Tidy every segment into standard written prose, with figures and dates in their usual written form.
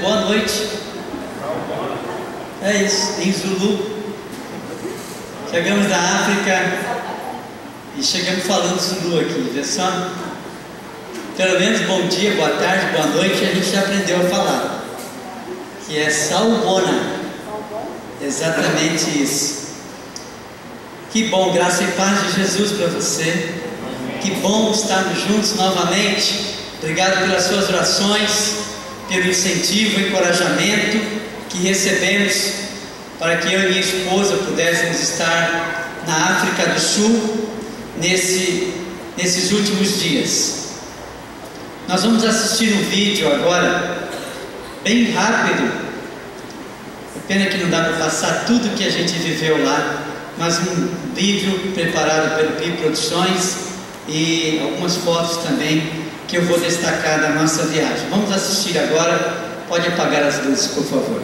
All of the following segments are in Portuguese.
boa noite. É isso, em Zulu. Chegamos da África e chegamos falando Zulu aqui, vê só? Pelo menos bom dia, boa tarde, boa noite, a gente já aprendeu a falar. Que é Salbona. Exatamente isso. Que bom, graça e paz de Jesus para você. Que bom estarmos juntos novamente. Obrigado pelas suas orações, pelo incentivo e encorajamento que recebemos para que eu e minha esposa pudéssemos estar na África do Sul nesses últimos dias. Nós vamos assistir um vídeo agora, bem rápido. Pena que não dá para passar tudo que a gente viveu lá, mas um vídeo preparado pelo Pi Produções e algumas fotos também que eu vou destacar da nossa viagem. Vamos assistir agora. Pode apagar as luzes, por favor.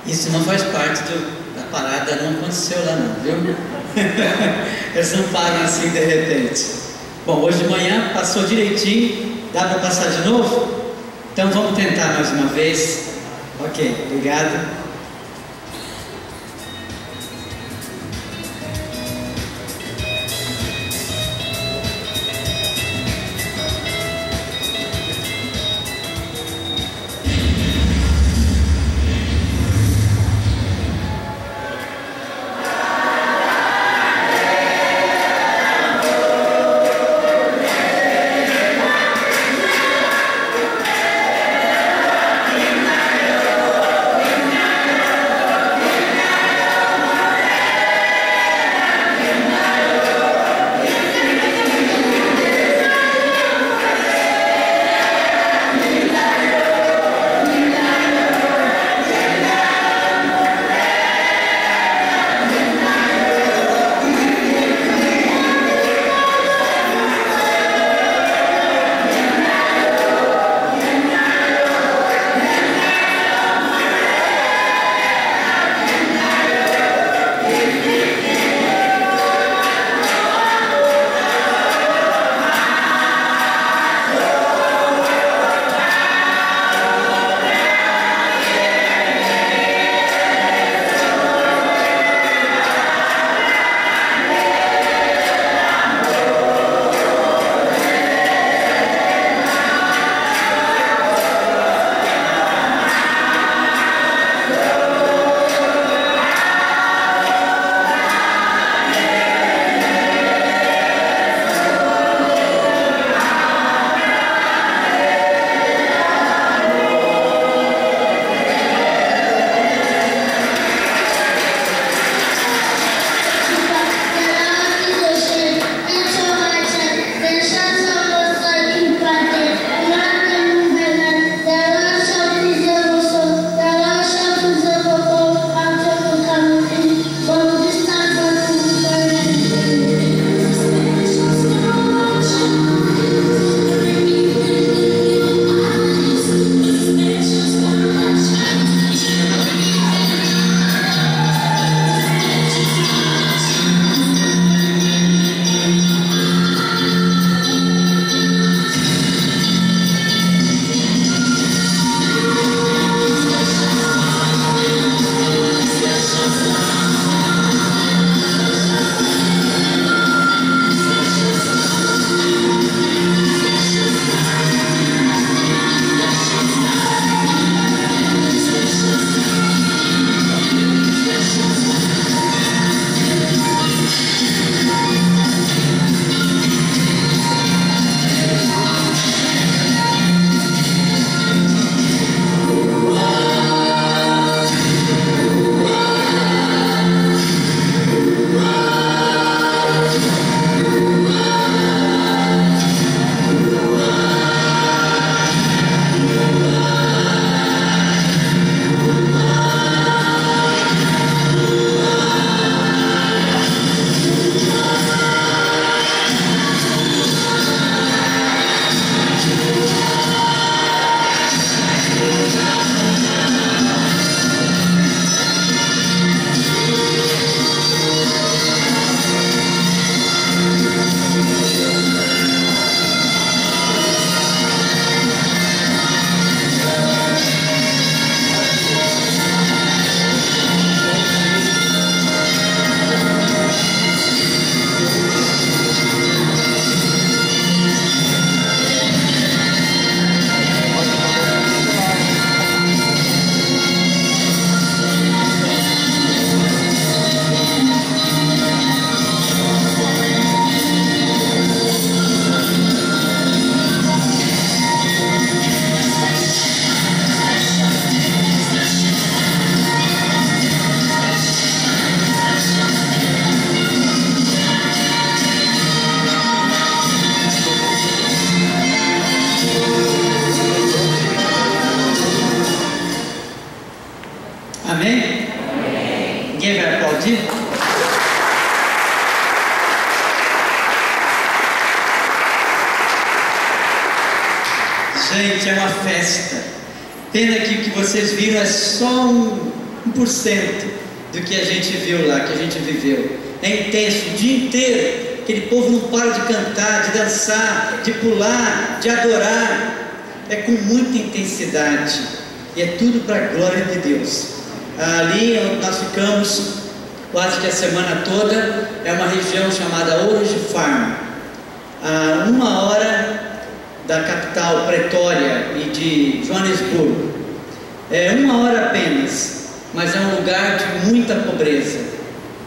Isso não faz parte da parada, não aconteceu lá não, viu? Eles não param assim de repente. Bom, hoje de manhã passou direitinho. Dá para passar de novo? Então vamos tentar mais uma vez. Ok, obrigado. Amém? Amém. Ninguém vai aplaudir? Gente, é uma festa. Pena que o que vocês viram é só 1% do que a gente viu lá, que a gente viveu. É intenso, o dia inteiro. Aquele povo não para de cantar, de dançar, de pular, de adorar. É com muita intensidade. E é tudo para a glória de Deus. Ali nós ficamos quase que a semana toda. É uma região chamada Orange Farm, a 1 hora da capital Pretória e de Joanesburgo. É 1 hora apenas, mas é um lugar de muita pobreza.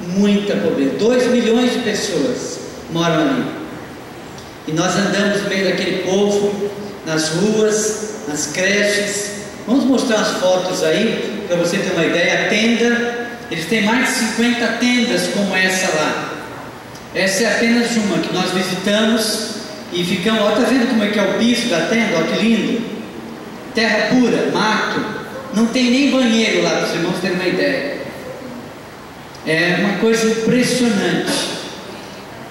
Muita pobreza. 2 milhões de pessoas moram ali. E nós andamos no meio daquele povo, nas ruas, nas creches. Vamos mostrar as fotos aí, para você ter uma ideia. A tenda, eles têm mais de 50 tendas como essa lá. Essa é apenas uma que nós visitamos e ficamos. Olha, está vendo como é que é o piso da tenda? Olha que lindo. Terra pura, mato. Não tem nem banheiro lá, para os irmãos terem uma ideia. É uma coisa impressionante.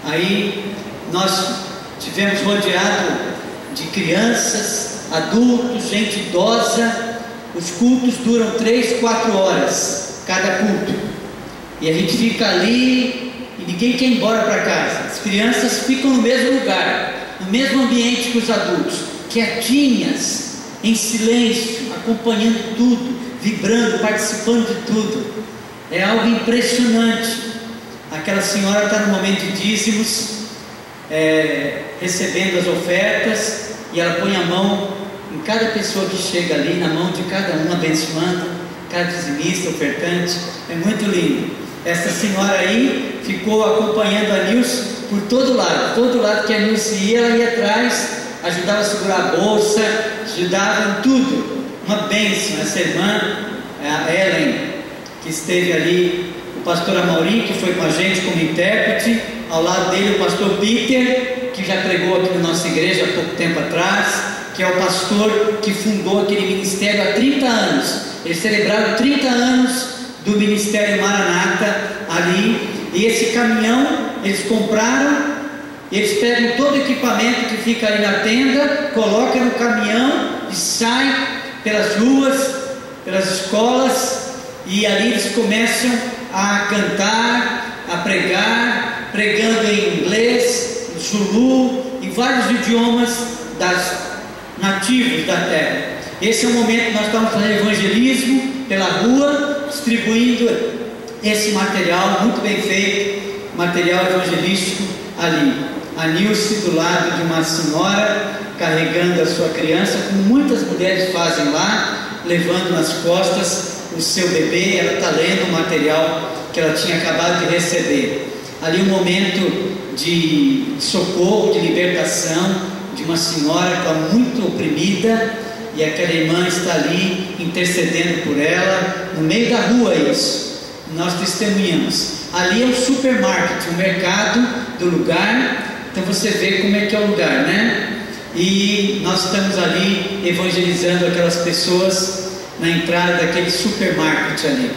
Aí nós tivemos rodeado de crianças, adultos, gente idosa. Os cultos duram 3, 4 horas cada culto. E a gente fica ali e ninguém quer ir embora para casa. As crianças ficam no mesmo lugar, no mesmo ambiente que os adultos, quietinhas, em silêncio, acompanhando tudo, vibrando, participando de tudo. É algo impressionante. Aquela senhora está no momento de dízimos, recebendo as ofertas, e ela põe a mão em cada pessoa que chega ali, na mão de cada um, abençoando cada dizimista, ofertante. É muito lindo. Essa senhora aí ficou acompanhando a Nilce por todo lado que a Nilce ia, ela ia atrás, ajudava a segurar a bolsa, ajudava em tudo. Uma bênção. Essa irmã, a Ellen, que esteve ali, o pastor Amaury, que foi com a gente como intérprete, ao lado dele o pastor Peter, que já pregou aqui na nossa igreja há pouco tempo atrás, que é o pastor que fundou aquele ministério há 30 anos. Eles celebraram 30 anos do Ministério Maranata ali, e esse caminhão eles compraram, eles pegam todo o equipamento que fica ali na tenda, colocam no caminhão e saem pelas ruas, pelas escolas, e ali eles começam a cantar, a pregar, pregando em inglês, em Zulu, em vários idiomas das nativos da terra. Esse é o momento que nós estamos fazendo evangelismo pela rua, distribuindo esse material muito bem feito, material evangelístico ali. A Nilce do lado de uma senhora carregando a sua criança, como muitas mulheres fazem lá, levando nas costas o seu bebê. Ela está lendo o material que ela tinha acabado de receber. Ali um momento de socorro, de libertação de uma senhora que está muito oprimida, e aquela irmã está ali intercedendo por ela, no meio da rua. Isso nós testemunhamos. Ali é o supermarket, o mercado do lugar. Então você vê como é que é o lugar, né? E nós estamos ali evangelizando aquelas pessoas na entrada daquele supermarket ali.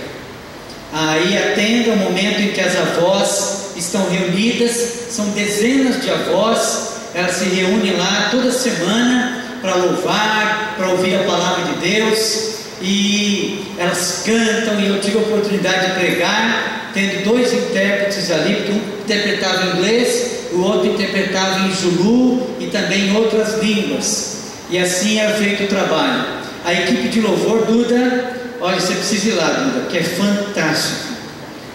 Aí a tenda é o momento em que as avós estão reunidas, são dezenas de avós. Elas se reúnem lá toda semana para louvar, para ouvir a palavra de Deus, e elas cantam. E eu tive a oportunidade de pregar, tendo 2 intérpretes ali, porque um interpretava em inglês, o outro interpretava em Zulu e também em outras línguas, e assim era feito o trabalho. A equipe de louvor, Duda, olha, você precisa ir lá, Duda, que é fantástico.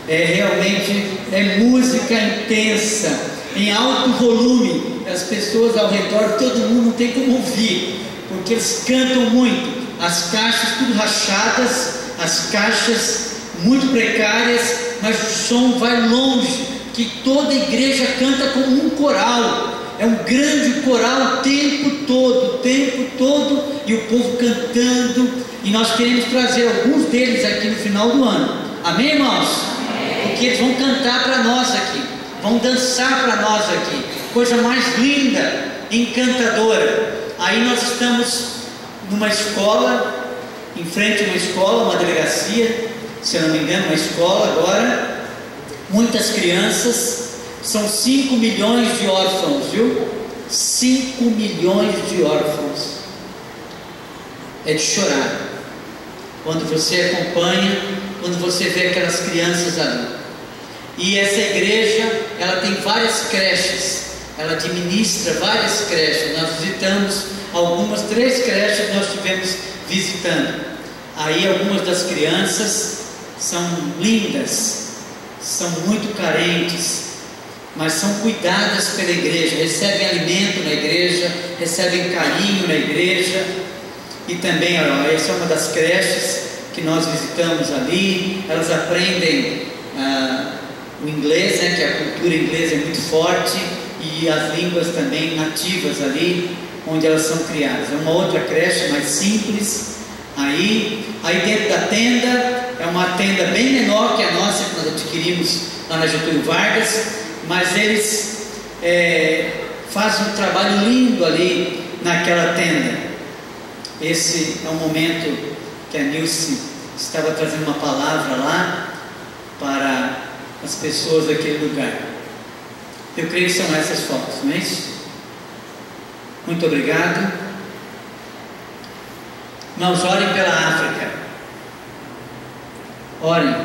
Realmente é música intensa, em alto volume. As pessoas ao redor, todo mundo não tem como ouvir, porque eles cantam muito. As caixas tudo rachadas, as caixas muito precárias, mas o som vai longe, que toda igreja canta como um coral. É um grande coral o tempo todo, e o povo cantando. E nós queremos trazer alguns deles aqui no final do ano. Amém, irmãos? Amém. Porque eles vão cantar para nós aqui, vão dançar para nós aqui. Coisa mais linda, encantadora. Aí nós estamos numa escola, em frente a uma escola, uma delegacia. se eu não me engano, uma escola agora, muitas crianças, são 5 milhões de órfãos, viu? 5 milhões de órfãos. É de chorar quando você acompanha, quando você vê aquelas crianças ali. E essa igreja, ela tem várias creches, ela administra várias creches. Nós visitamos algumas, 3 creches nós estivemos visitando. Aí algumas das crianças são lindas, são muito carentes, mas são cuidadas pela igreja, recebem alimento na igreja, recebem carinho na igreja. E também, essa é uma das creches que nós visitamos ali. Elas aprendem o inglês, né, que a cultura inglesa é muito forte, e as línguas também nativas ali, onde elas são criadas. É uma outra creche mais simples. Aí dentro da tenda, é uma tenda bem menor que a nossa, que nós adquirimos lá na Getúlio Vargas, mas eles fazem um trabalho lindo ali naquela tenda. Esse é um momento que a Nilce estava trazendo uma palavra lá para as pessoas daquele lugar. Eu creio que são essas fotos, não é isso? Muito obrigado. Irmãos, orem pela África. Orem.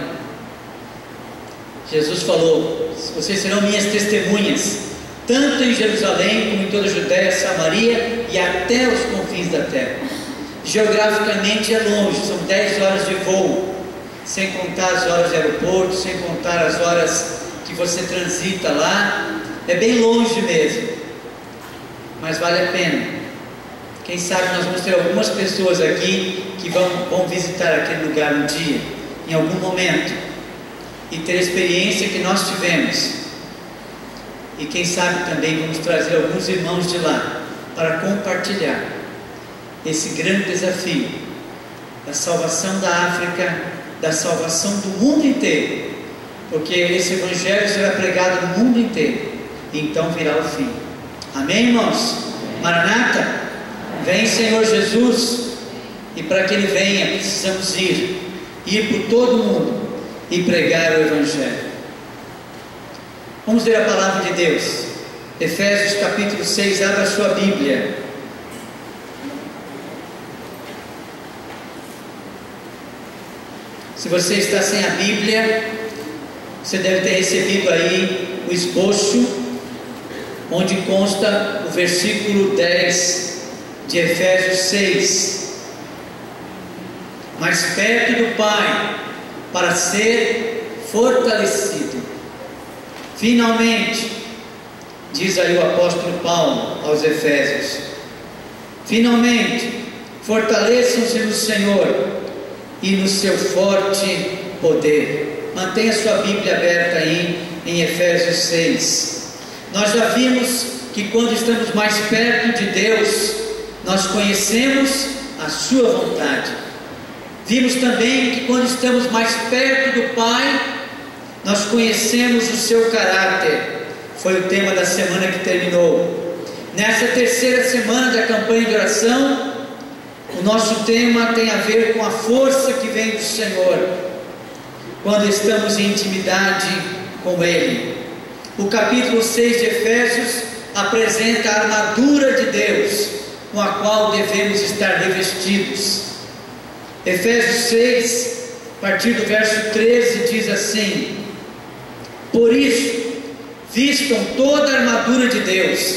Jesus falou: vocês serão minhas testemunhas, tanto em Jerusalém como em toda a Judéia, Samaria e até os confins da terra. Geograficamente é longe, são 10 horas de voo, sem contar as horas de aeroporto, sem contar as horas que você transita lá. É bem longe mesmo, mas vale a pena. Quem sabe nós vamos ter algumas pessoas aqui que vão visitar aquele lugar um dia, em algum momento, e ter a experiência que nós tivemos. E quem sabe também vamos trazer alguns irmãos de lá para compartilhar esse grande desafio da salvação da África, da salvação do mundo inteiro, porque esse evangelho será pregado no mundo inteiro, e então virá o fim. Amém, irmãos? Maranata, vem Senhor Jesus, e para que Ele venha precisamos ir por todo o mundo e pregar o evangelho. Vamos ler a palavra de Deus, Efésios capítulo 6, abra a sua Bíblia. Se você está sem a Bíblia, você deve ter recebido aí o esboço, onde consta o versículo 10 de Efésios 6. Mais perto do Pai, para ser fortalecido. Finalmente, diz aí o apóstolo Paulo aos Efésios, finalmente, fortaleçam-se no Senhor e no seu forte poder. Mantenha sua Bíblia aberta aí em Efésios 6. Nós já vimos que quando estamos mais perto de Deus, nós conhecemos a sua vontade. Vimos também que quando estamos mais perto do Pai, nós conhecemos o seu caráter. Foi o tema da semana que terminou. Nessa terceira semana da campanha de oração, o nosso tema tem a ver com a força que vem do Senhor, quando estamos em intimidade com Ele. O capítulo 6 de Efésios apresenta a armadura de Deus, com a qual devemos estar revestidos. Efésios 6, a partir do verso 13, diz assim: por isso, vistam toda a armadura de Deus,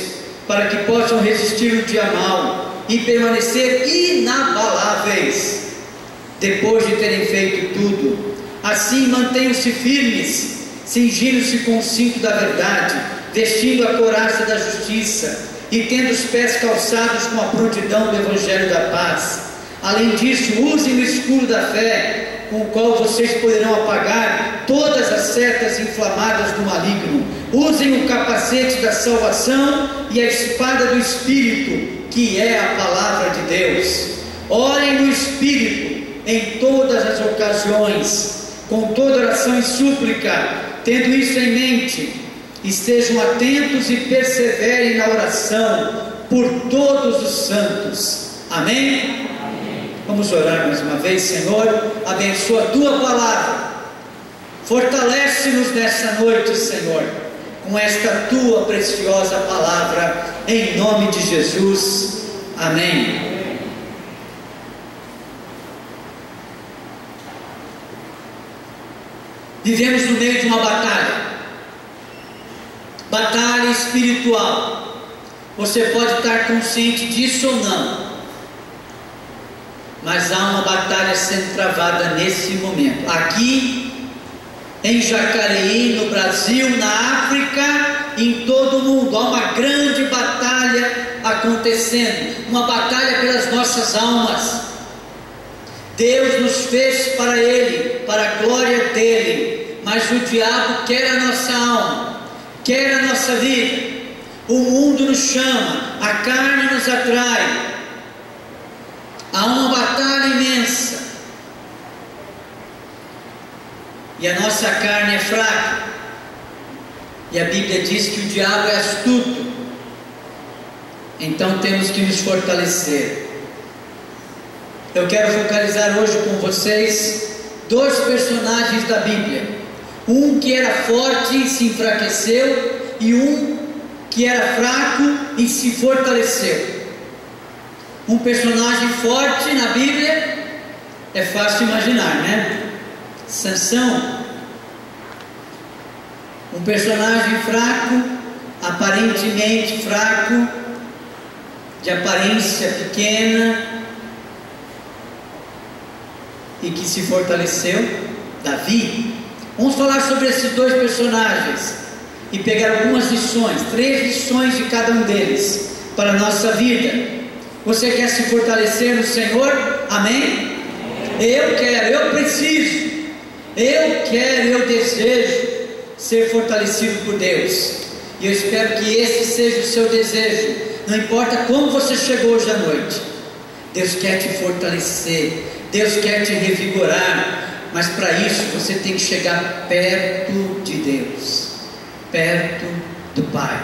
para que possam resistir no dia mau e permanecer inabaláveis, depois de terem feito tudo. Assim mantenham-se firmes, cingindo-se com o cinto da verdade, vestindo a couraça da justiça e tendo os pés calçados com a prontidão do evangelho da paz. Além disso, usem o escudo da fé, com o qual vocês poderão apagar todas as setas inflamadas do maligno. Usem o capacete da salvação e a espada do Espírito, que é a palavra de Deus. Orem no Espírito em todas as ocasiões, com toda oração e súplica. Tendo isso em mente, estejam atentos e perseverem na oração por todos os santos. Amém? Amém. Vamos orar mais uma vez. Senhor, abençoa a Tua palavra, fortalece-nos nessa noite, Senhor, com esta Tua preciosa palavra, em nome de Jesus, amém. Vivemos no meio de uma batalha espiritual. Você pode estar consciente disso ou não, mas há uma batalha sendo travada nesse momento, aqui em Jacareí, no Brasil, na África, em todo o mundo. Há uma grande batalha acontecendo, uma batalha pelas nossas almas. Deus nos fez para Ele, para a glória dEle, mas o diabo quer a nossa alma, quer a nossa vida. O mundo nos chama, a carne nos atrai. Há uma batalha imensa, e a nossa carne é fraca, e a Bíblia diz que o diabo é astuto. Então temos que nos fortalecer. Eu quero focalizar hoje com vocês dois personagens da Bíblia, um que era forte e se enfraqueceu, e um que era fraco e se fortaleceu. Um personagem forte na Bíblia é fácil imaginar, né? Sansão. Um personagem fraco, aparentemente fraco, de aparência pequena, e que se fortaleceu, Davi. Vamos falar sobre esses dois personagens e pegar algumas lições, 3 lições de cada um deles para a nossa vida. Você quer se fortalecer no Senhor? Amém? Eu quero, eu preciso, eu quero, eu desejo ser fortalecido por Deus, e eu espero que esse seja o seu desejo. Não importa como você chegou hoje à noite, Deus quer te fortalecer, Deus quer te revigorar, mas para isso você tem que chegar perto de Deus, perto do Pai.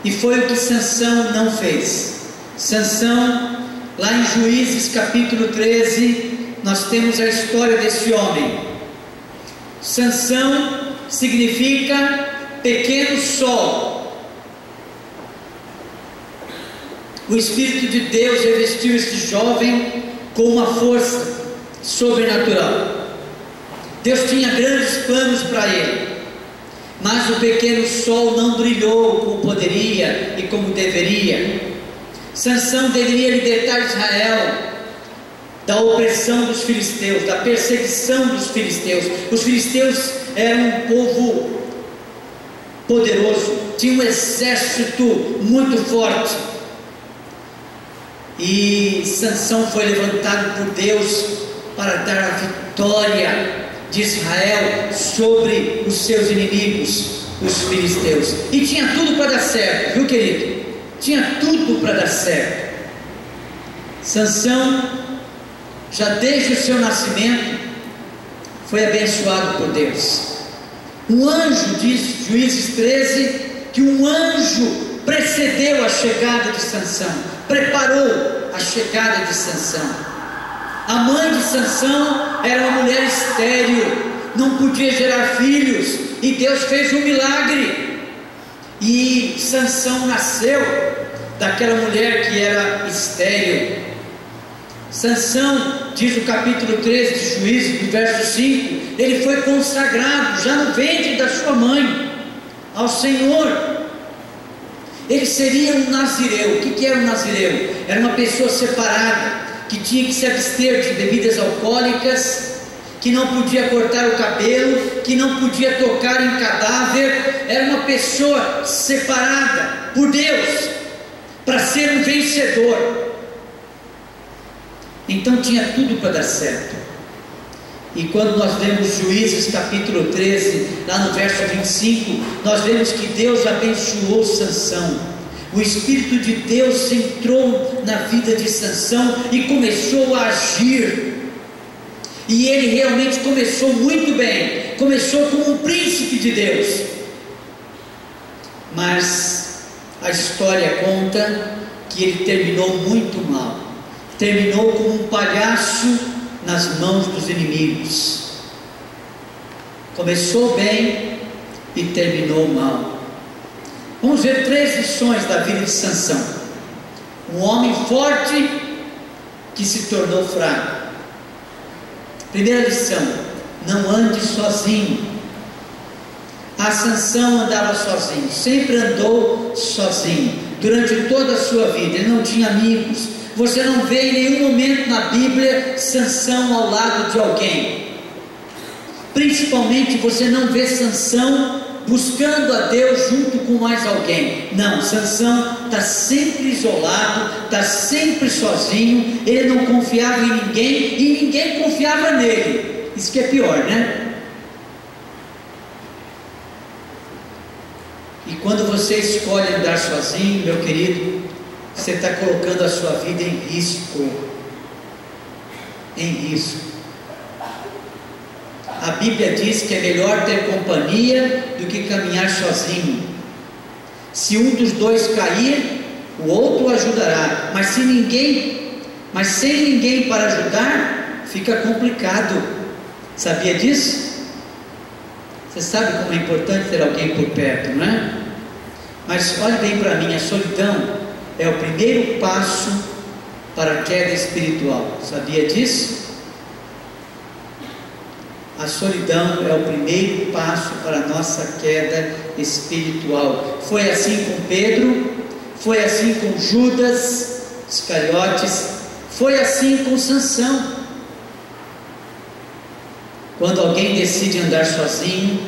E foi o que Sansão não fez. Sansão, lá em Juízes capítulo 13, nós temos a história desse homem. Sansão significa pequeno sol. O Espírito de Deus revestiu este jovem com uma força sobrenatural. Deus tinha grandes planos para ele, mas o pequeno sol não brilhou como poderia e como deveria. Sansão deveria libertar Israel da opressão dos filisteus, da perseguição dos filisteus. Os filisteus eram um povo poderoso, tinha um exército muito forte, e Sansão foi levantado por Deus para dar a vitória de Israel sobre os seus inimigos, os filisteus. E tinha tudo para dar certo, viu, querido? Tinha tudo para dar certo. Sansão, já desde o seu nascimento, foi abençoado por Deus. Um anjo, diz Juízes 13, que um anjo precedeu a chegada de Sansão, preparou a chegada de Sansão. A mãe de Sansão era uma mulher estéril, não podia gerar filhos, e Deus fez um milagre, e Sansão nasceu daquela mulher que era estéril. Sansão, diz o capítulo 13 de Juízes, no verso 5, ele foi consagrado já no ventre da sua mãe ao Senhor. Ele seria um nazireu. O que era um nazireu? Era uma pessoa separada, que tinha que se abster de bebidas alcoólicas, que não podia cortar o cabelo, que não podia tocar em cadáver. Era uma pessoa separada por Deus para ser um vencedor. Então tinha tudo para dar certo. E quando nós vemos Juízes capítulo 13, lá no verso 25, nós vemos que Deus abençoou Sansão. O Espírito de Deus entrou na vida de Sansão e começou a agir. E ele realmente começou muito bem, começou como um príncipe de Deus. Mas a história conta que ele terminou muito mal. terminou como um palhaço nas mãos dos inimigos. Começou bem e terminou mal. Vamos ver 3 lições da vida de Sansão. Um homem forte que se tornou fraco. Primeira lição: não ande sozinho. Sansão andava sozinho, sempre andou sozinho, durante toda a sua vida. Ele não tinha amigos. Você não vê em nenhum momento na Bíblia Sansão ao lado de alguém. Principalmente você não vê Sansão buscando a Deus junto com mais alguém. Não, Sansão está sempre isolado, está sempre sozinho. Ele não confiava em ninguém e ninguém confiava nele. Isso que é pior, né? E quando você escolhe andar sozinho, meu querido, você está colocando a sua vida em risco. Em risco. A Bíblia diz que é melhor ter companhia do que caminhar sozinho. Se um dos dois cair, o outro o ajudará. Mas sem ninguém para ajudar, fica complicado. Sabia disso? Você sabe como é importante ter alguém por perto, não é? Mas olhe bem para mim, a solidão é o primeiro passo para a queda espiritual. Sabia disso? A solidão é o primeiro passo para a nossa queda espiritual. Foi assim com Pedro, foi assim com Judas Iscariotes, foi assim com Sansão. Quando alguém decide andar sozinho,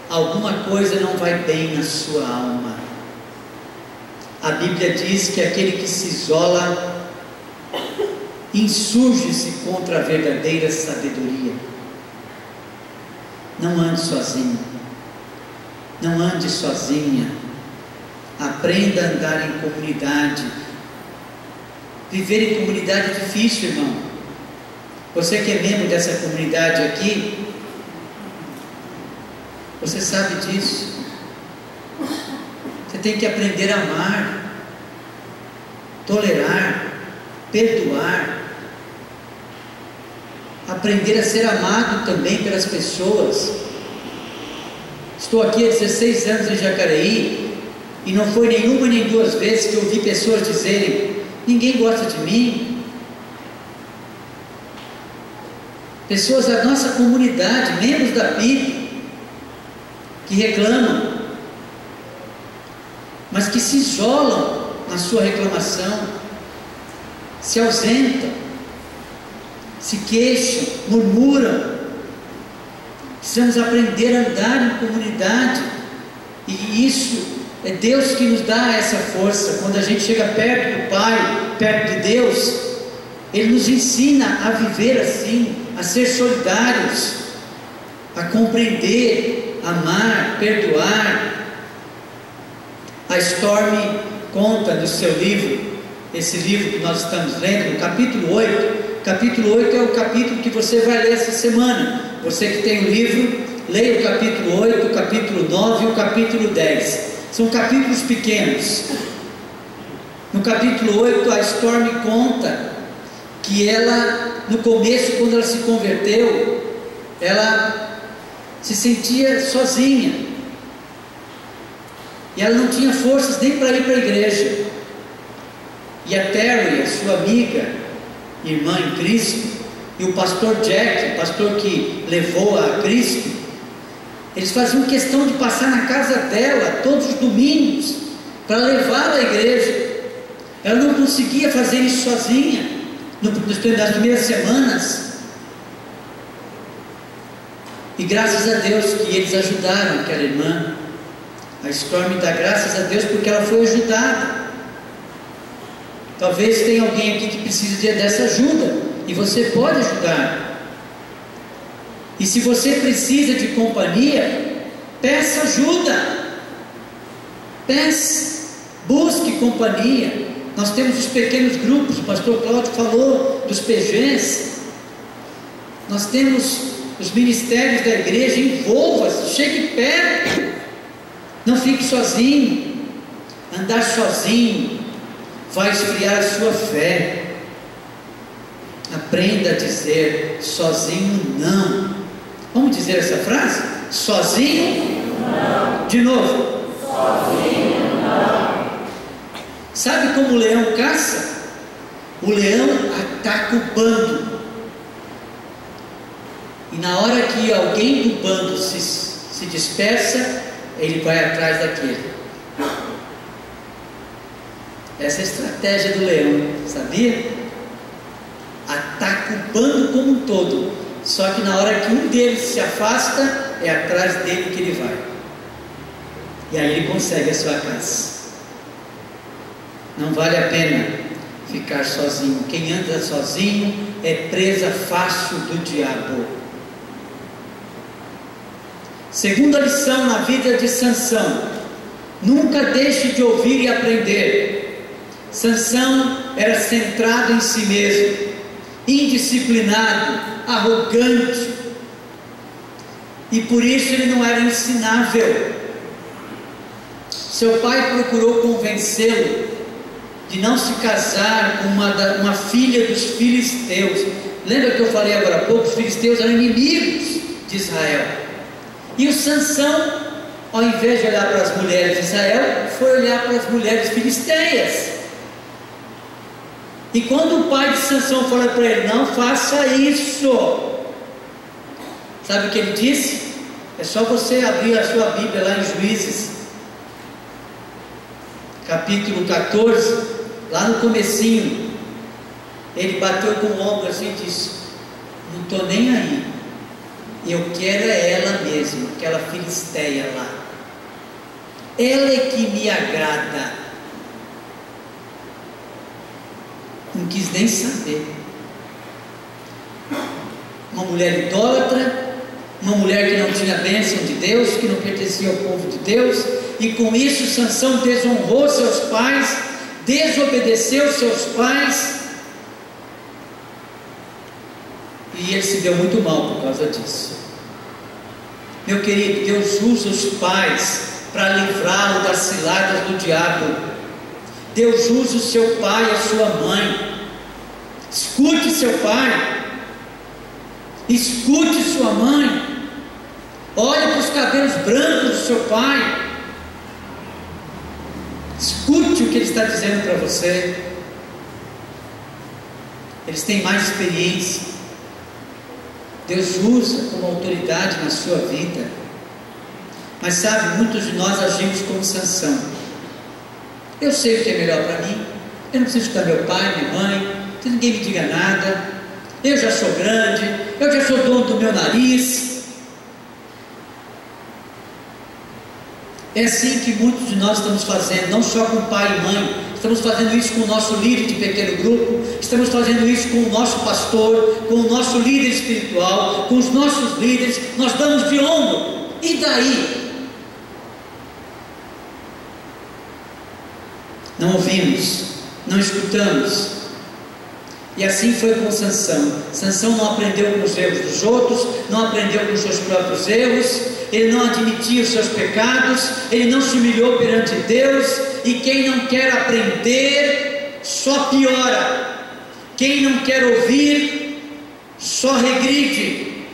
alguma coisa não vai bem na sua alma. A Bíblia diz que aquele que se isola insurge-se contra a verdadeira sabedoria. Não ande sozinho, não ande sozinha. Aprenda a andar em comunidade. Viver em comunidade é difícil, irmão. Você que é membro dessa comunidade aqui, você sabe disso. Você tem que aprender a amar, tolerar, perdoar, aprender a ser amado também pelas pessoas. Estou aqui há 16 anos em Jacareí e não foi nenhuma nem 2 vezes que eu ouvi pessoas dizerem: ninguém gosta de mim. Pessoas da nossa comunidade, membros da PIB, que reclamam, mas que se isolam na sua reclamação, se ausentam, se queixam, murmuram. Precisamos aprender a andar em comunidade, e isso é Deus que nos dá essa força. Quando a gente chega perto do Pai, perto de Deus, Ele nos ensina a viver assim, a ser solidários, a compreender, amar, perdoar. A Storm conta no seu livro, esse livro que nós estamos lendo, no capítulo 8. Capítulo 8 é o capítulo que você vai ler essa semana. Você que tem o livro, leia o capítulo 8, o capítulo 9 e o capítulo 10. São capítulos pequenos. No capítulo 8, a Storm conta que ela, no começo, quando ela se converteu, ela se sentia sozinha, e ela não tinha forças nem para ir para a igreja. E a Terry, a sua amiga, irmã em Cristo, e o pastor Jack, o pastor que levou a Cristo, eles faziam questão de passar na casa dela todos os domingos para levá-la à igreja. Ela não conseguia fazer isso sozinha nas primeiras semanas, e graças a Deus que eles ajudaram aquela irmã. A Storm dá graças a Deus porque ela foi ajudada. Talvez tenha alguém aqui que precise dessa ajuda, e você pode ajudar. E se você precisa de companhia, peça ajuda, peça, busque companhia. Nós temos os pequenos grupos, o pastor Cláudio falou dos PGs. Nós temos os ministérios da igreja. Envolva-se, chegue perto, não fique sozinho. Andar sozinho vai esfriar a sua fé. Aprenda a dizer sozinho não. Vamos dizer essa frase? Sozinho não. De novo. Sozinho não. Sabe como o leão caça? O leão ataca o bando. E na hora que alguém do bando se dispersa, ele vai atrás daquele. Essa é a estratégia do leão, sabia? Ataca o bando como um todo. Só que na hora que um deles se afasta, é atrás dele que ele vai. E aí ele consegue a sua casa. Não vale a pena ficar sozinho. Quem anda sozinho é presa fácil do diabo. Segunda lição na vida de Sansão: nunca deixe de ouvir e aprender. Sansão era centrado em si mesmo, indisciplinado, arrogante, e por isso ele não era ensinável. Seu pai procurou convencê-lo de não se casar com uma filha dos filisteus. Lembra que eu falei agora há pouco? Os filisteus eram inimigos de Israel. E o Sansão, ao invés de olhar para as mulheres de Israel, foi olhar para as mulheres filisteias. E quando o pai de Sansão falou para ele: não faça isso, sabe o que ele disse? É só você abrir a sua Bíblia lá em Juízes, capítulo 14, lá no comecinho. Ele bateu com o ombro assim e disse: não estou nem aí, eu quero é ela mesma, aquela filisteia lá, ela é que me agrada. Não quis nem saber. Uma mulher idólatra, uma mulher que não tinha bênção de Deus, que não pertencia ao povo de Deus, e com isso Sansão desonrou seus pais, desobedeceu seus pais, e ele se deu muito mal por causa disso. Meu querido, Deus usa os pais para livrá-lo das ciladas do diabo. Deus usa o seu pai e a sua mãe. Escute seu pai, escute sua mãe, olhe para os cabelos brancos do seu pai, escute o que ele está dizendo para você. Eles têm mais experiência. Deus usa como autoridade na sua vida. Mas sabe, muitos de nós agimos como Sansão. Eu sei o que é melhor para mim, eu não preciso escutar meu pai, minha mãe, que ninguém me diga nada, eu já sou grande, eu já sou dono do meu nariz. É assim que muitos de nós estamos fazendo, não só com pai e mãe, estamos fazendo isso com o nosso líder de pequeno grupo, estamos fazendo isso com o nosso pastor, com o nosso líder espiritual, com os nossos líderes. Nós damos de ombro, e daí? Não ouvimos, não escutamos. E assim foi com Sansão. Sansão não aprendeu com os erros dos outros, não aprendeu com os seus próprios erros, ele não admitia os seus pecados, ele não se humilhou perante Deus. E quem não quer aprender só piora, quem não quer ouvir só regride.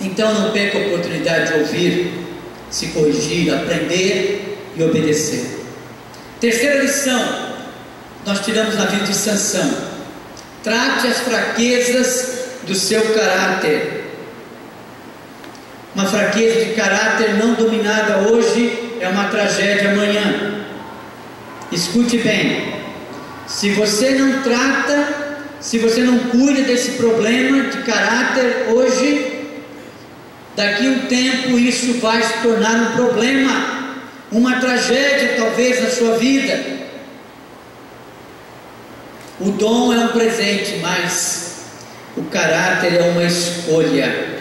Então não perca a oportunidade de ouvir, se corrigir, aprender e obedecer. Terceira lição nós tiramos na vida de Sansão: trate as fraquezas do seu caráter. Uma fraqueza de caráter não dominada hoje é uma tragédia amanhã. Escute bem: se você não trata, se você não cuida desse problema de caráter hoje, daqui a um tempo isso vai se tornar um problema, uma tragédia talvez na sua vida. O dom é um presente, mas o caráter é uma escolha.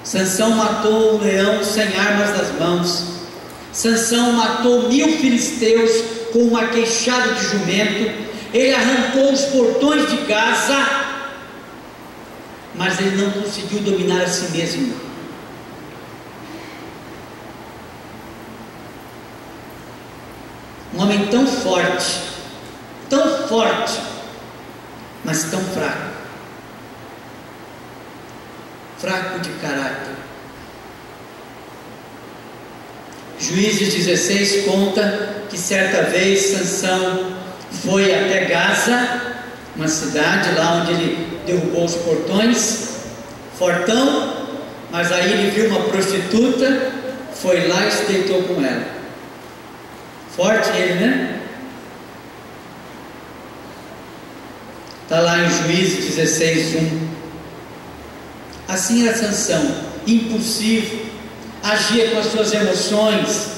Sansão matou um leão sem armas nas mãos. Sansão matou 1000 filisteus com uma queixada de jumento. Ele arrancou os portões de Gaza, mas ele não conseguiu dominar a si mesmo. Um homem tão forte, tão forte, mas tão fraco, fraco de caráter. Juízes 16 conta que certa vez Sansão foi até Gaza, uma cidade lá onde ele derrubou os portões, fortão, mas aí ele viu uma prostituta, foi lá e se deitou com ela. Forte ele, né? Está lá em Juízes 16, 1. Assim era Sansão, impulsivo, agia com as suas emoções,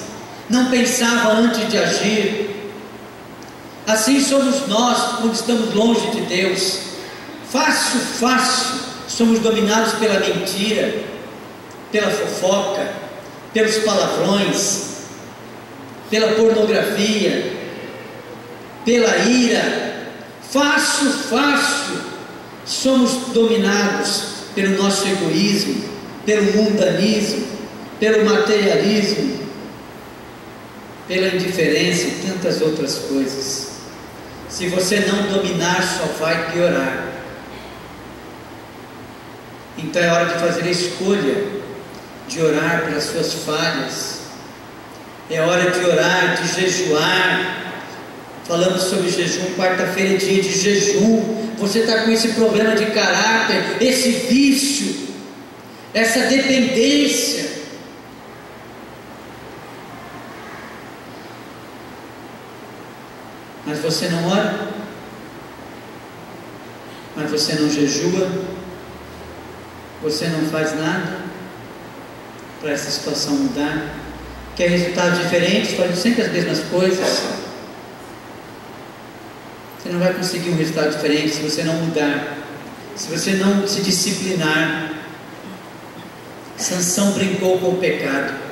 não pensava antes de agir. Assim somos nós quando estamos longe de Deus. Fácil, somos dominados pela mentira, pela fofoca, pelos palavrões, pela pornografia, pela ira. Fácil, somos dominados pelo nosso egoísmo, pelo mundanismo, pelo materialismo, pela indiferença e tantas outras coisas. Se você não dominar, só vai piorar. Então é hora de fazer a escolha de orar pelas suas falhas. É hora de orar, de jejuar. Falamos sobre jejum, quarta-feira é dia de jejum. Você está com esse problema de caráter, esse vício, essa dependência. Mas você não ora, mas você não jejua, você não faz nada para essa situação mudar. Quer resultados diferentes, fazendo sempre as mesmas coisas. Você não vai conseguir um resultado diferente se você não mudar, se você não se disciplinar. Sansão brincou com o pecado.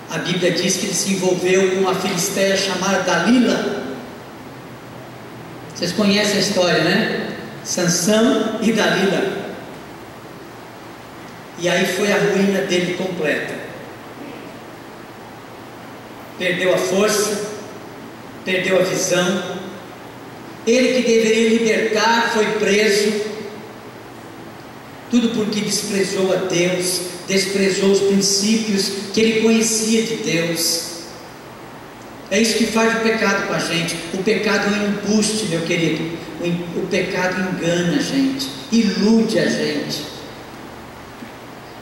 A Bíblia diz que ele se envolveu com uma filisteia chamada Dalila. Vocês conhecem a história, né? Sansão e Dalila. E aí foi a ruína dele completa. Perdeu a força, perdeu a visão. Ele que deveria libertar foi preso. Tudo porque desprezou a Deus, desprezou os princípios que ele conhecia de Deus. É isso que faz o pecado com a gente. O pecado é um embuste, meu querido. O pecado engana a gente, ilude a gente.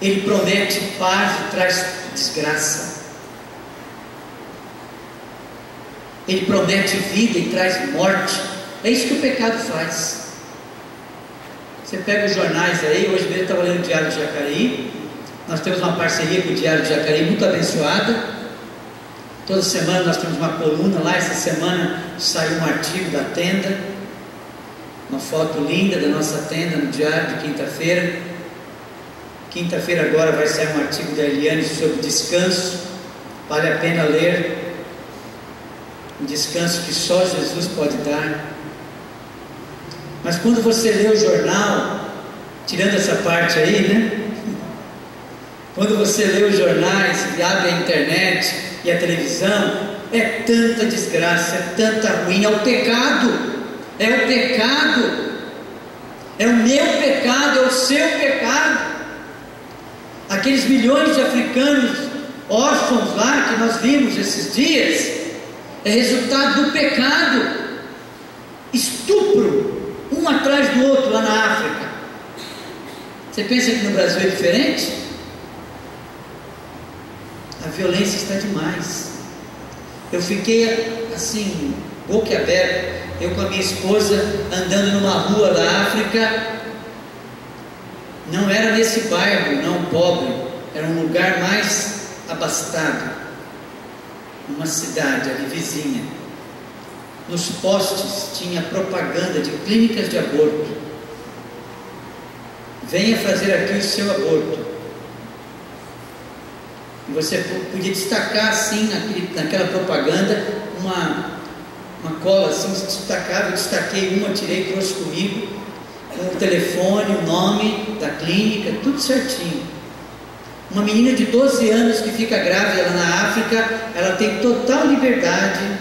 Ele promete paz e traz desgraça. Ele promete vida e traz morte. É isso que o pecado faz. Você pega os jornais aí, hoje mesmo eu estava lendo o Diário de Jacareí. Nós temos uma parceria com o Diário de Jacareí muito abençoada. Toda semana nós temos uma coluna lá. Essa semana saiu um artigo da tenda, uma foto linda da nossa tenda no Diário de quinta-feira. Quinta-feira agora vai sair um artigo da Eliane sobre descanso. Vale a pena ler. Um descanso que só Jesus pode dar. Mas quando você lê o jornal, tirando essa parte aí, né? Quando você lê os jornais e abre a internet e a televisão, é tanta desgraça, é tanta ruim, é o pecado, é o pecado, é o meu pecado, é o seu pecado. Aqueles milhões de africanos órfãos lá que nós vimos esses dias, é resultado do pecado. Estupro, um atrás do outro lá na África. Você pensa que no Brasil é diferente? A violência está demais. Eu fiquei assim, boquiaberto. Eu com a minha esposa andando numa rua da África. Não era nesse bairro, não pobre, era um lugar mais abastado, uma cidade ali vizinha. Nos postes tinha propaganda de clínicas de aborto. Venha fazer aqui o seu aborto. E você podia destacar assim naquela propaganda uma cola assim, se destacava. Eu destaquei uma, tirei, trouxe comigo, com o telefone, o nome da clínica, tudo certinho. Uma menina de 12 anos que fica grávida lá na África, ela tem total liberdade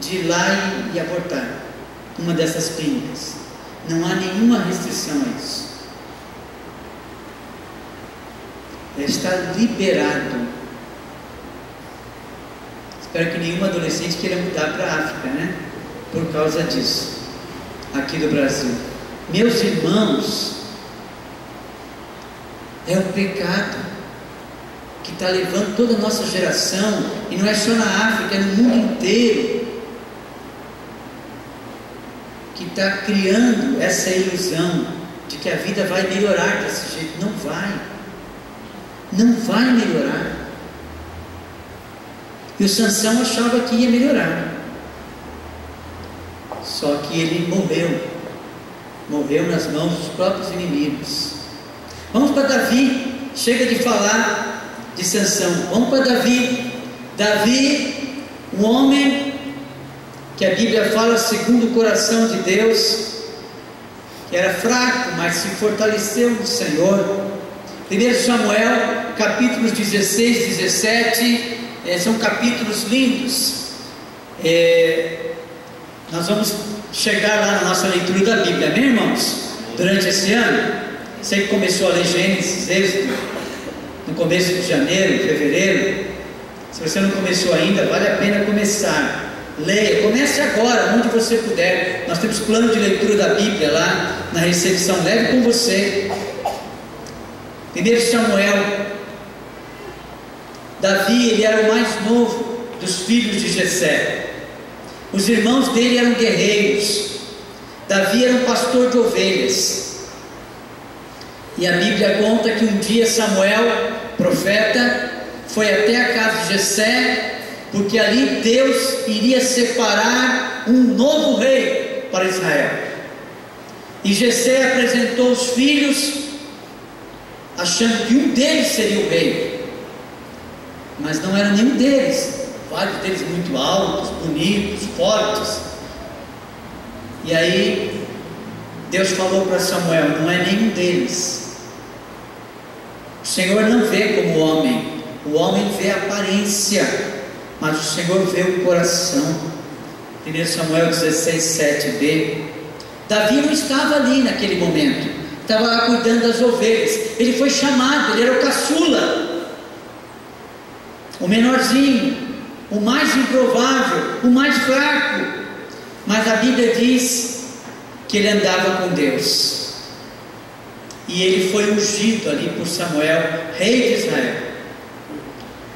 de ir lá e abortar. uma dessas clínicas. Não há nenhuma restrição a isso. Está liberado. Espero que nenhum adolescente queira mudar para a África, né? Por causa disso, aqui do Brasil. Meus irmãos, é o pecado que está levando toda a nossa geração, e não é só na África, é no mundo inteiro, que está criando essa ilusão de que a vida vai melhorar desse jeito. Não vai. Não vai melhorar. E o Sansão achava que ia melhorar. Só que ele morreu nas mãos dos próprios inimigos. Vamos para Davi. Chega de falar de Sansão. Vamos para Davi. Davi, um homem que a Bíblia fala segundo o coração de Deus, que era fraco, mas se fortaleceu no Senhor. 1 Samuel, capítulos 16, 17, são capítulos lindos. Nós vamos chegar lá na nossa leitura da Bíblia, amém, irmãos? Durante esse ano, você que começou a ler Gênesis, Êxodo, no começo de janeiro, fevereiro, se você não começou ainda, vale a pena começar. Leia, comece agora, onde você puder. Nós temos plano de leitura da Bíblia lá na recepção, leve com você. 1 Samuel. Davi, ele era o mais novo dos filhos de Jessé. Os irmãos dele eram guerreiros. Davi era um pastor de ovelhas. E a Bíblia conta que um dia Samuel, profeta, foi até a casa de Jessé, porque ali Deus iria separar um novo rei para Israel. E Jessé apresentou os filhos, achando que um deles seria o rei, mas não era nenhum deles. Vários deles muito altos, bonitos, fortes. E aí Deus falou para Samuel: não é nenhum deles. O Senhor não vê como homem. O homem vê a aparência, mas o Senhor vê o coração. 1 Samuel 16, 7b. Davi não estava ali naquele momento, estava lá cuidando das ovelhas. Ele foi chamado, ele era o caçula, o menorzinho, o mais improvável, o mais fraco. Mas a Bíblia diz que ele andava com Deus, e ele foi ungido ali por Samuel, rei de Israel.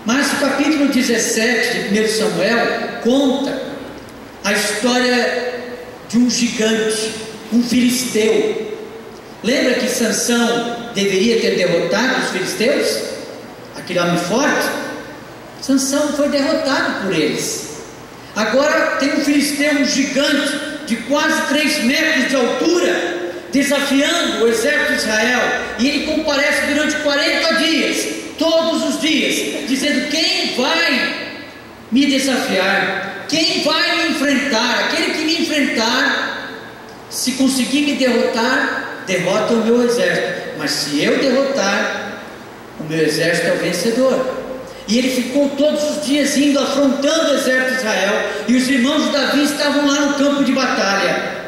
Mas o capítulo 17 de 1 Samuel conta a história de um gigante, um filisteu. Lembra que Sansão deveria ter derrotado os filisteus? Aquele homem forte? Sansão foi derrotado por eles. Agora tem um filisteu, um gigante de quase 3 metros de altura, desafiando o exército de Israel. E ele comparece durante 40 dias, todos os dias, dizendo: quem vai me desafiar? Quem vai me enfrentar? Aquele que me enfrentar, se conseguir me derrotar, derrota o meu exército. Mas se eu derrotar, o meu exército é o vencedor. E ele ficou todos os dias indo, afrontando o exército de Israel. E os irmãos de Davi estavam lá no campo de batalha.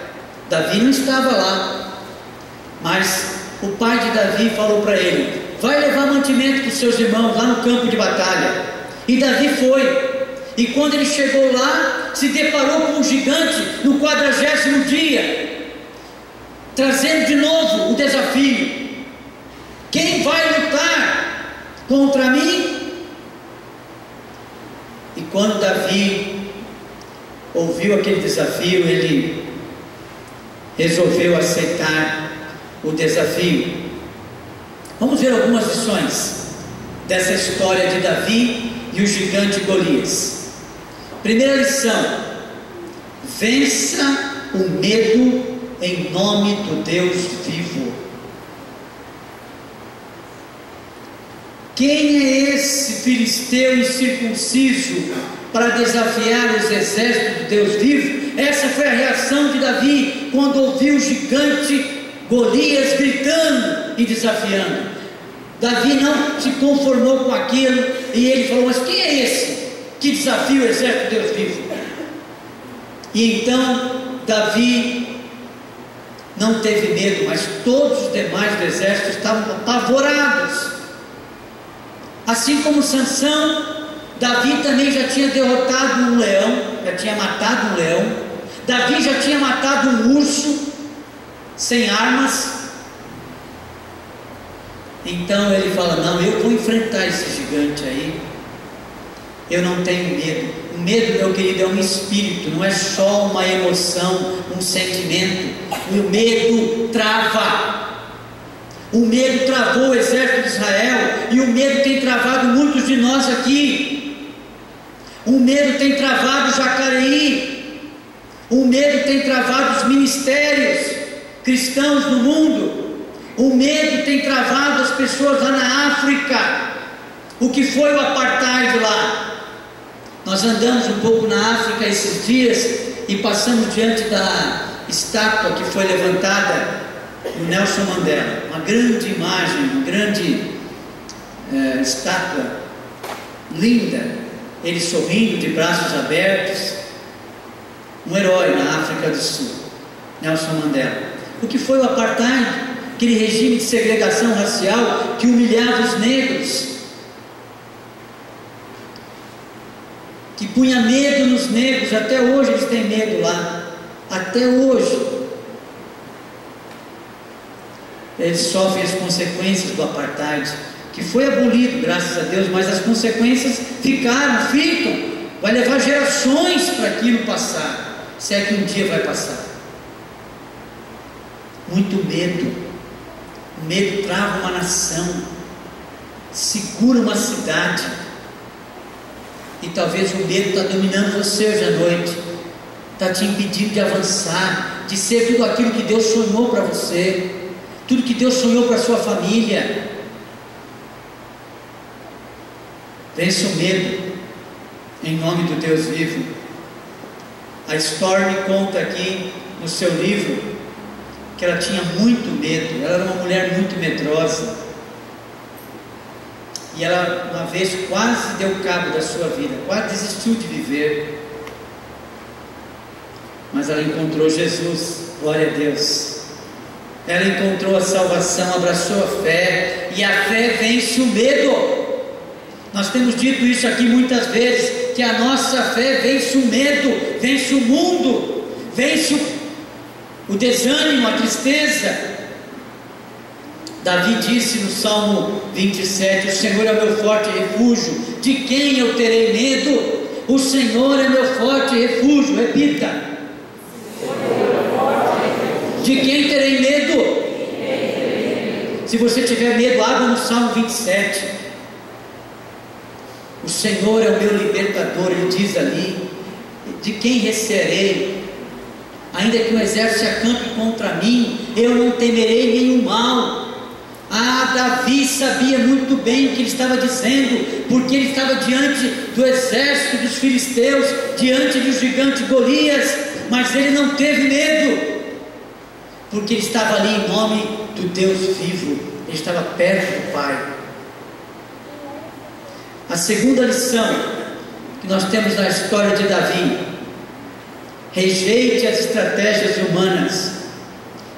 Davi não estava lá, mas o pai de Davi falou para ele: vai levar mantimento para os seus irmãos lá no campo de batalha. E Davi foi. E quando ele chegou lá, se deparou com um gigante no 40º dia, trazendo de novo o desafio: quem vai lutar contra mim? E quando Davi ouviu aquele desafio, ele resolveu aceitar o desafio. Vamos ver algumas lições dessa história de Davi e o gigante Golias. Primeira lição: vença o medo em nome do Deus vivo. Quem é esse filisteu incircunciso para desafiar os exércitos do Deus vivo? Essa foi a reação de Davi quando ouviu o gigante Golias gritando e desafiando. Davi não se conformou com aquilo e ele falou: mas quem é esse que desafia o exército de Deus vivo? E então Davi não teve medo, mas todos os demais do exército estavam apavorados. Assim como Sansão, Davi também já tinha derrotado um leão, já tinha matado um leão. Davi já tinha matado um urso sem armas. Então ele fala: não, eu vou enfrentar esse gigante aí. Eu não tenho medo. O medo, meu querido, é um espírito, não é só uma emoção, um sentimento. O medo trava. O medo travou o exército de Israel, e o medo tem travado muitos de nós aqui. O medo tem travado Jacareí. O medo tem travado os ministérios cristãos no mundo. O medo tem travado as pessoas lá na África. O que foi o apartheid lá? Nós andamos um pouco na África esses dias e passamos diante da estátua que foi levantada do Nelson Mandela. Uma grande imagem, uma grande estátua linda, ele sorrindo, de braços abertos. Um herói na África do Sul, Nelson Mandela. O que foi o apartheid? Aquele regime de segregação racial que humilhava os negros, que punha medo nos negros. Até hoje eles têm medo lá, até hoje eles sofrem as consequências do apartheid, que foi abolido, graças a Deus, mas as consequências ficam, vai levar gerações para aquilo passar, se é que um dia vai passar. Muito medo. O medo trava uma nação, segura uma cidade. E talvez o medo está dominando você hoje à noite, está te impedindo de avançar, de ser tudo aquilo que Deus sonhou para você, tudo que Deus sonhou para a sua família. Vença o medo, em nome do Deus vivo. A Stormy conta aqui no seu livro que ela tinha muito medo, ela era uma mulher muito medrosa. E ela uma vez quase deu cabo da sua vida, quase desistiu de viver. Mas ela encontrou Jesus, glória a Deus. Ela encontrou a salvação, abraçou a fé, e a fé vence o medo. Nós temos dito isso aqui muitas vezes, que a nossa fé vence o medo, vence o mundo, vence o desânimo, a tristeza. Davi disse no Salmo 27, o Senhor é meu forte refúgio, de quem eu terei medo? O Senhor é meu forte refúgio. Repita: de quem terei medo? Se você tiver medo, abra no Salmo 27. O Senhor é o meu libertador, ele diz ali: de quem recearei? Ainda que o exército se acampe contra mim, eu não temerei nenhum mal. Davi sabia muito bem o que ele estava dizendo, porque ele estava diante do exército dos filisteus, diante do gigante Golias, mas ele não teve medo, porque ele estava ali em nome do Deus vivo, ele estava perto do Pai. A segunda lição que nós temos na história de Davi: rejeite as estratégias humanas.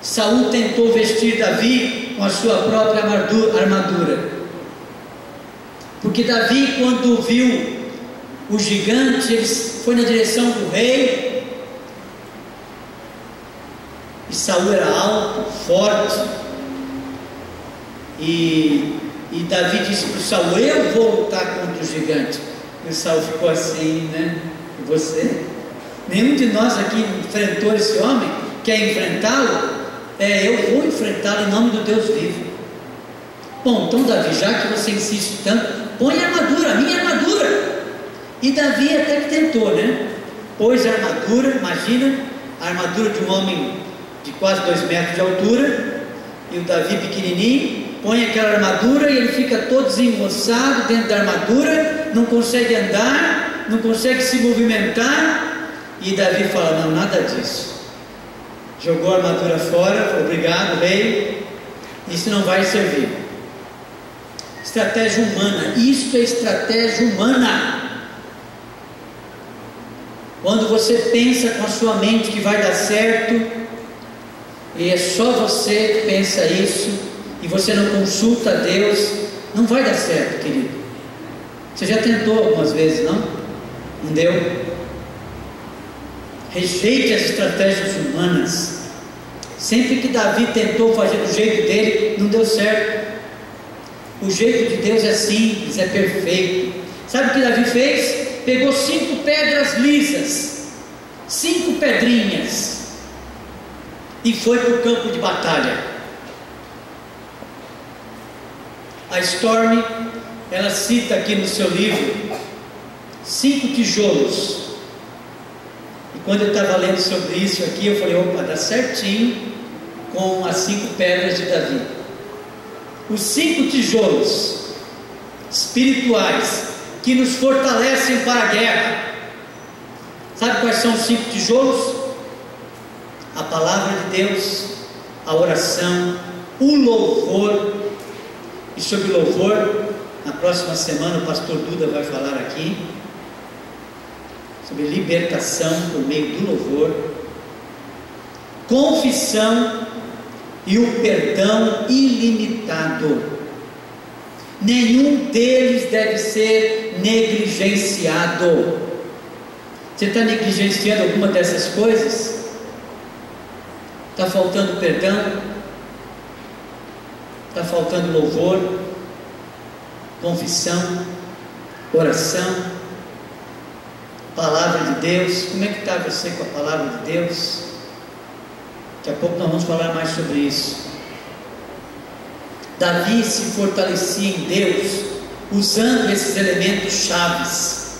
Saul tentou vestir Davi com a sua própria armadura, porque Davi, quando viu o gigante, ele foi na direção do rei, e Saul era alto, forte, e Davi disse para o Saul: eu vou lutar contra o gigante. E o Saul ficou assim, né? E você? Nenhum de nós aqui enfrentou esse homem, quer enfrentá-lo? Eu vou enfrentá-lo em nome do Deus vivo. Bom, então Davi, já que você insiste tanto, põe a armadura, a minha armadura. E Davi até que tentou, né? Pôs a armadura, imagina, a armadura de um homem de quase 2 metros de altura, e o Davi pequenininho, põe aquela armadura e ele fica todo desengonçado dentro da armadura, não consegue andar, não consegue se movimentar, e Davi fala: não, nada disso. Jogou a armadura fora, falou: obrigado, rei, isso não vai servir. Estratégia humana, isso é estratégia humana. O Quando você pensa com a sua mente que vai dar certo, e é só você que pensa isso, e você não consulta a Deus, não vai dar certo, querido. Você já tentou algumas vezes, não? Não deu? Rejeite as estratégias humanas. Sempre que Davi tentou fazer do jeito dele, não deu certo. O jeito de Deus é simples, é perfeito. Sabe o que Davi fez? Pegou 5 pedras lisas, 5 pedrinhas, e foi para o campo de batalha. A Storm, ela cita aqui no seu livro 5 tijolos. E quando eu estava lendo sobre isso aqui, eu falei, opa, dá certinho com as 5 pedras de Davi. Os 5 tijolos espirituais que nos fortalecem para a guerra. Sabe quais são os 5 tijolos? A palavra de Deus, a oração, o louvor. E sobre louvor, na próxima semana o pastor Duda vai falar aqui sobre libertação por meio do louvor, confissão e o perdão ilimitado. Nenhum deles deve ser negligenciado. Você está negligenciando alguma dessas coisas? Está faltando perdão? Está faltando louvor, confissão, oração, palavra de Deus? Como é que está você com a palavra de Deus? Daqui a pouco nós vamos falar mais sobre isso. Davi se fortalecia em Deus usando esses elementos chaves.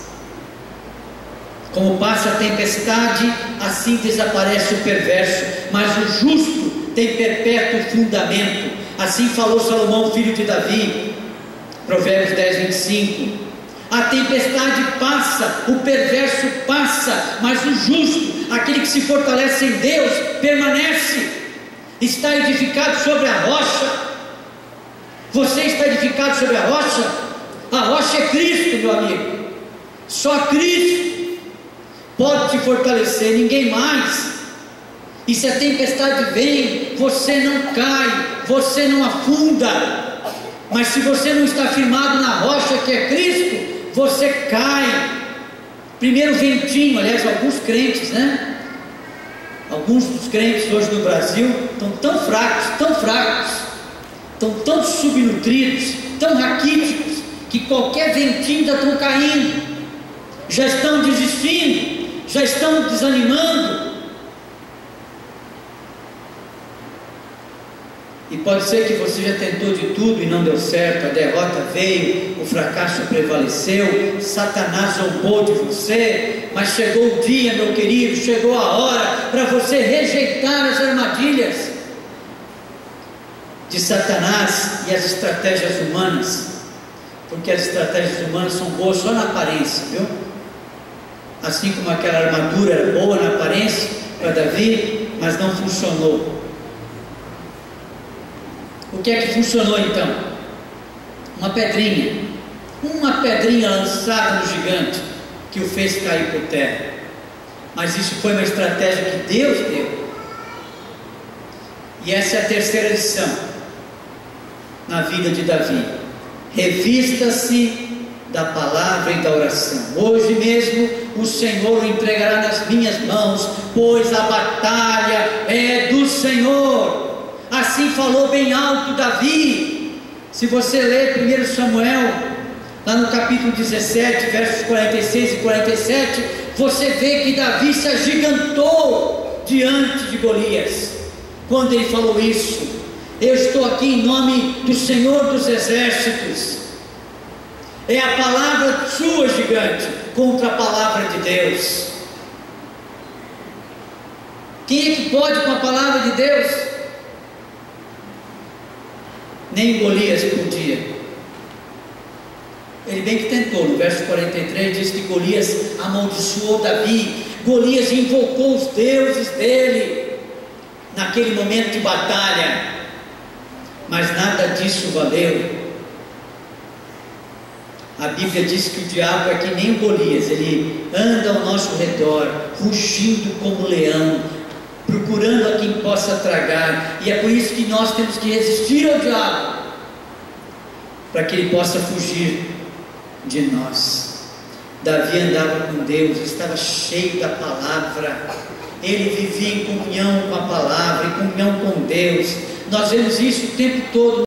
Como passa a tempestade, assim desaparece o perverso, mas o justo tem perpétuo fundamento. Assim falou Salomão, filho de Davi, Provérbios 10:25. A tempestade passa, o perverso passa, mas o justo, aquele que se fortalece em Deus, permanece. Está edificado sobre a rocha. Você está edificado sobre a rocha? A rocha é Cristo, meu amigo. Só Cristo pode te fortalecer, ninguém mais. E se a tempestade vem, você não cai, você não afunda. Mas se você não está firmado na rocha que é Cristo, você cai. Primeiro ventinho, aliás, alguns crentes, né? Alguns dos crentes hoje no Brasil estão tão fracos, estão tão subnutridos, tão raquíticos, que qualquer ventinho já estão caindo, já estão desistindo, já estão desanimando. E pode ser que você já tentou de tudo e não deu certo, a derrota veio, o fracasso prevaleceu, Satanás zombou de você, mas chegou o dia, meu querido, chegou a hora para você rejeitar as armadilhas de Satanás e as estratégias humanas, porque as estratégias humanas são boas só na aparência, viu? Assim como aquela armadura era boa na aparência para Davi, mas não funcionou. O que é que funcionou então? Uma pedrinha lançada no gigante, que o fez cair por terra. Mas isso foi uma estratégia que Deus deu. E essa é a terceira lição na vida de Davi. Revista-se da palavra e da oração. Hoje mesmo o Senhor o entregará nas minhas mãos, pois a batalha é do Senhor. Assim falou bem alto Davi. Se você ler 1 Samuel, lá no capítulo 17, versos 46 e 47, você vê que Davi se agigantou diante de Golias. Quando ele falou isso, eu estou aqui em nome do Senhor dos Exércitos. É a palavra sua, gigante, contra a palavra de Deus. Quem é que pode com a palavra de Deus? Nem Golias podia. Ele bem que tentou. No verso 43 diz que Golias amaldiçoou Davi. Golias invocou os deuses dele naquele momento de batalha, mas nada disso valeu. A Bíblia diz que o diabo é que nem Golias, ele anda ao nosso redor, rugindo como leão, procurando a quem possa tragar, e é por isso que nós temos que resistir ao diabo, para que ele possa fugir de nós. Davi andava com Deus, estava cheio da palavra, ele vivia em comunhão com a palavra, em comunhão com Deus. Nós vemos isso o tempo todo